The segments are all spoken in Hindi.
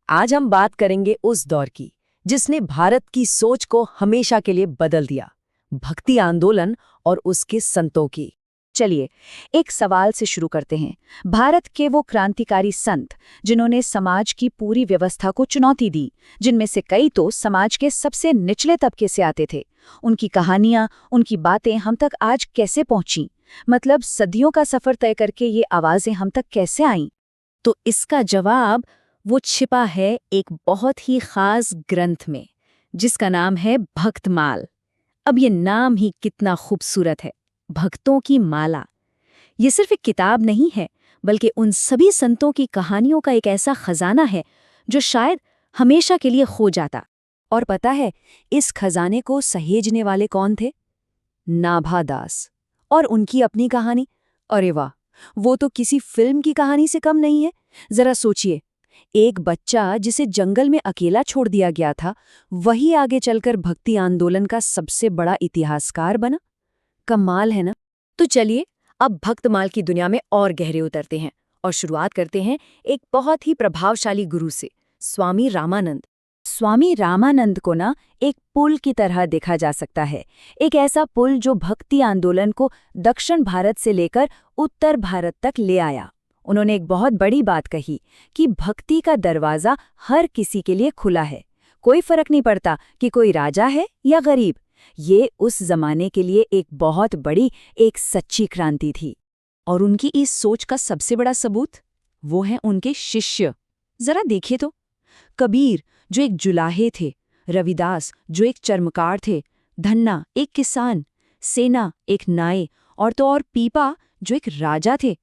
आज हम बात करेंगे उस दौर की जिसने भारत की सोच को हमेशा के लिए बदल दिया, भक्ति आंदोलन और उसके संतों की। चलिए, एक सवाल से शुरू करते हैं। भारत के वो क्रांतिकारी संत जिन्होंने समाज की पूरी व्यवस्था को चुनौती दी, जिनमें से कई तो समाज के सबसे निचले तबके से आते थे, उनकी कहानियां, उनकी बातें हम तक आज कैसे पहुंची? मतलब सदियों का सफर तय करके ये आवाजें हम तक कैसे आईं? तो इसका जवाब वो छिपा है एक बहुत ही खास ग्रंथ में, जिसका नाम है भक्तमाल। अब ये नाम ही कितना खूबसूरत है, भक्तों की माला। ये सिर्फ एक किताब नहीं है, बल्कि उन सभी संतों की कहानियों का एक ऐसा खजाना है जो शायद हमेशा के लिए खो जाता। और पता है, इस खजाने को सहेजने वाले कौन थे? नाभा दास। और उनकी अपनी कहानी, अरे वाह, वो तो किसी फिल्म की कहानी से कम नहीं है। जरा सोचिए, एक बच्चा जिसे जंगल में अकेला छोड़ दिया गया था, वही आगे चलकर भक्ति आंदोलन का सबसे बड़ा इतिहासकार बना। कमाल है ना? तो चलिए, अब भक्तमाल की दुनिया में और गहरे उतरते हैं और शुरुआत करते हैं एक बहुत ही प्रभावशाली गुरु से, स्वामी रामानंद। स्वामी रामानंद को ना एक पुल की तरह देखा जा सकता है, एक ऐसा पुल जो भक्ति आंदोलन को दक्षिण भारत से लेकर उत्तर भारत तक ले आया। उन्होंने एक बहुत बड़ी बात कही कि भक्ति का दरवाज़ा हर किसी के लिए खुला है, कोई फर्क नहीं पड़ता कि कोई राजा है या गरीब। ये उस जमाने के लिए एक बहुत बड़ी, एक सच्ची क्रांति थी। और उनकी इस सोच का सबसे बड़ा सबूत वो हैं उनके शिष्य। जरा देखिए तो, कबीर जो एक जुलाहे थे, रविदास जो एक चर्मकार थे, धन्ना एक किसान, सेना एक नाई, और तो और पीपा जो एक राजा थे।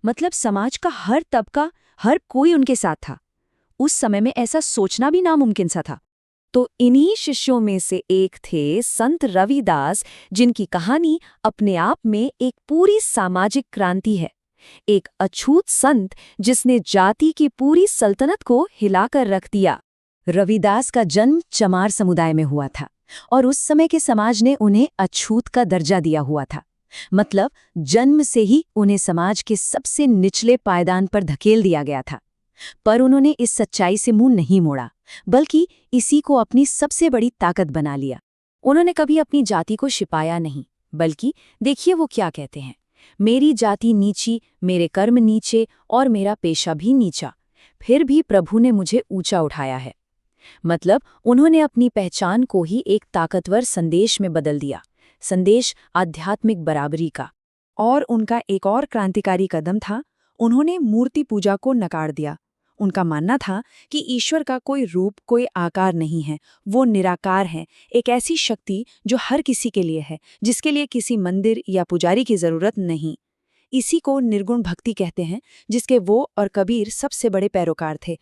मतलब समाज का हर तबका, हर कोई उनके साथ था। उस समय में ऐसा सोचना भी नामुमकिन सा था। तो इन्हीं शिष्यों में से एक थे संत रविदास, जिनकी कहानी अपने आप में एक पूरी सामाजिक क्रांति है। एक अछूत संत जिसने जाति की पूरी सल्तनत को हिलाकर रख दिया। रविदास का जन्म चमार समुदाय में हुआ था और उस समय के समाज ने उन्हें अछूत का दर्जा दिया हुआ था। मतलब जन्म से ही उन्हें समाज के सबसे निचले पायदान पर धकेल दिया गया था। पर उन्होंने इस सच्चाई से मुंह नहीं मोड़ा, बल्कि इसी को अपनी सबसे बड़ी ताकत बना लिया। उन्होंने कभी अपनी जाति को छिपाया नहीं, बल्कि देखिए वो क्या कहते हैं, मेरी जाति नीची, मेरे कर्म नीचे और मेरा पेशा भी नीचा, फिर भी प्रभु ने मुझे ऊंचा उठाया है। मतलब उन्होंने अपनी पहचान को ही एक ताकतवर संदेश में बदल दिया, संदेश आध्यात्मिक बराबरी का। और उनका एक और क्रांतिकारी कदम था, उन्होंने मूर्ति पूजा को नकार दिया। उनका मानना था कि ईश्वर का कोई रूप, कोई आकार नहीं है, वो निराकार है, एक ऐसी शक्ति जो हर किसी के लिए है, जिसके लिए किसी मंदिर या पुजारी की जरूरत नहीं। इसी को निर्गुण भक्ति कहते हैं, जिसके वो और कबीर सबसे बड़े पैरोकार थे।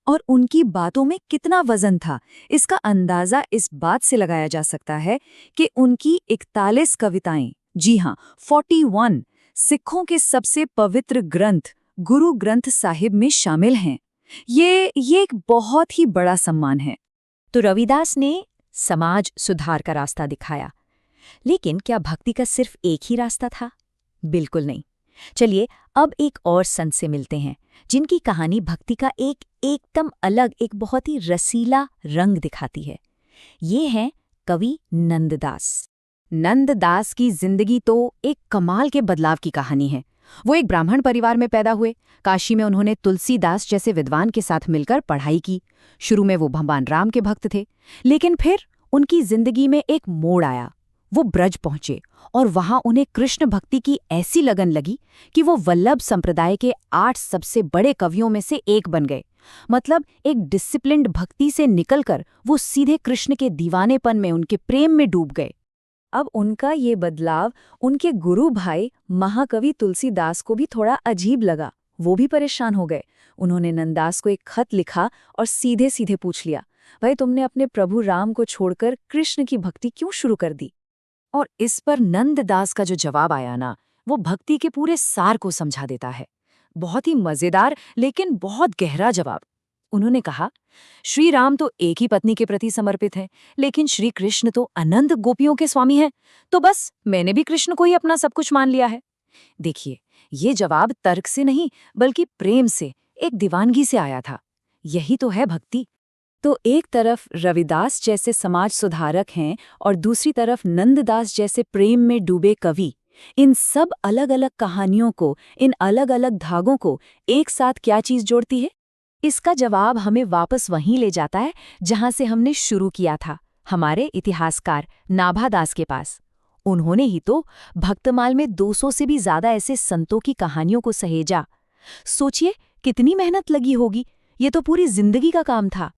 और उनकी बातों में कितना वजन था, इसका अंदाजा इस बात से लगाया जा सकता है कि उनकी 41 कविताएं, जी हाँ 41, सिखों के सबसे पवित्र ग्रंथ गुरु ग्रंथ साहिब में शामिल हैं। ये एक बहुत ही बड़ा सम्मान है। तो रविदास ने समाज सुधार का रास्ता दिखाया, लेकिन क्या भक्ति का सिर्फ एक ही रास्ता था? बिल्कुल नहीं। चलिए अब एक और संत से मिलते हैं, जिनकी कहानी भक्ति का एक एकदम अलग, एक बहुत ही रसीला रंग दिखाती है। ये हैं कवि नंददास। नंददास की जिंदगी तो एक कमाल के बदलाव की कहानी है। वो एक ब्राह्मण परिवार में पैदा हुए। काशी में उन्होंने तुलसीदास जैसे विद्वान के साथ मिलकर पढ़ाई की। शुरू में वो भगवान राम के भक्त थे, लेकिन फिर उनकी जिंदगी में एक मोड़ आया। वो ब्रज पहुंचे और वहां उन्हें कृष्ण भक्ति की ऐसी लगन लगी कि वो वल्लभ संप्रदाय के 8 सबसे बड़े कवियों में से एक बन गए। मतलब एक डिसिप्लिन्ड भक्ति से निकलकर वो सीधे कृष्ण के दीवानेपन में, उनके प्रेम में डूब गए। अब उनका ये बदलाव उनके गुरु भाई महाकवि तुलसीदास को भी थोड़ा अजीब लगा। वो भी परेशान हो गए। उन्होंने नंददास को एक खत लिखा और सीधे सीधे पूछ लिया, भाई तुमने अपने प्रभु राम को छोड़कर कृष्ण की भक्ति क्यों शुरू कर दी? और इस पर नंददास का जो जवाब आया ना, वो भक्ति के पूरे सार को समझा देता है। बहुत ही मजेदार लेकिन बहुत गहरा जवाब। उन्होंने कहा, श्री राम तो एक ही पत्नी के प्रति समर्पित हैं, लेकिन श्री कृष्ण तो अनंत गोपियों के स्वामी हैं, तो बस मैंने भी कृष्ण को ही अपना सब कुछ मान लिया है। देखिए, ये जवाब तर्क से नहीं बल्कि प्रेम से, एक दीवानगी से आया था। यही तो है भक्ति। तो एक तरफ रविदास जैसे समाज सुधारक हैं और दूसरी तरफ नंददास जैसे प्रेम में डूबे कवि। इन सब अलग-अलग कहानियों को, इन अलग-अलग धागों को एक साथ क्या चीज जोड़ती है? इसका जवाब हमें वापस वहीं ले जाता है जहां से हमने शुरू किया था, हमारे इतिहासकार नाभादास के पास। उन्होंने ही तो भक्तमाल में 200 से भी ज्यादा ऐसे संतों की कहानियों को सहेजा। सोचिए कितनी मेहनत लगी होगी, ये तो पूरी जिंदगी का काम था।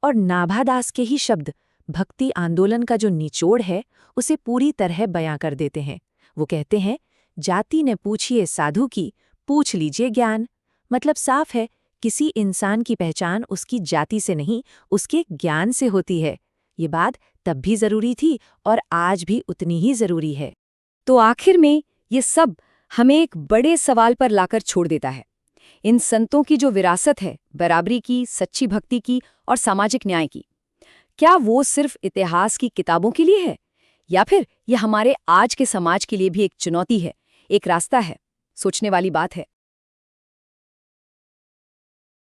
और नाभादास के ही शब्द भक्ति आंदोलन का जो निचोड़ है उसे पूरी तरह बयां कर देते हैं। वो कहते हैं, जाति ने पूछिए साधु की, पूछ लीजिए ज्ञान। मतलब साफ है, किसी इंसान की पहचान उसकी जाति से नहीं, उसके ज्ञान से होती है। ये बात तब भी जरूरी थी और आज भी उतनी ही जरूरी है। तो आखिर में ये सब हमें एक बड़े सवाल पर लाकर छोड़ देता है। इन संतों की जो विरासत है, बराबरी की, सच्ची भक्ति की और सामाजिक न्याय की, क्या वो सिर्फ इतिहास की किताबों के लिए है, या फिर ये हमारे आज के समाज के लिए भी एक चुनौती है, एक रास्ता है? सोचने वाली बात है।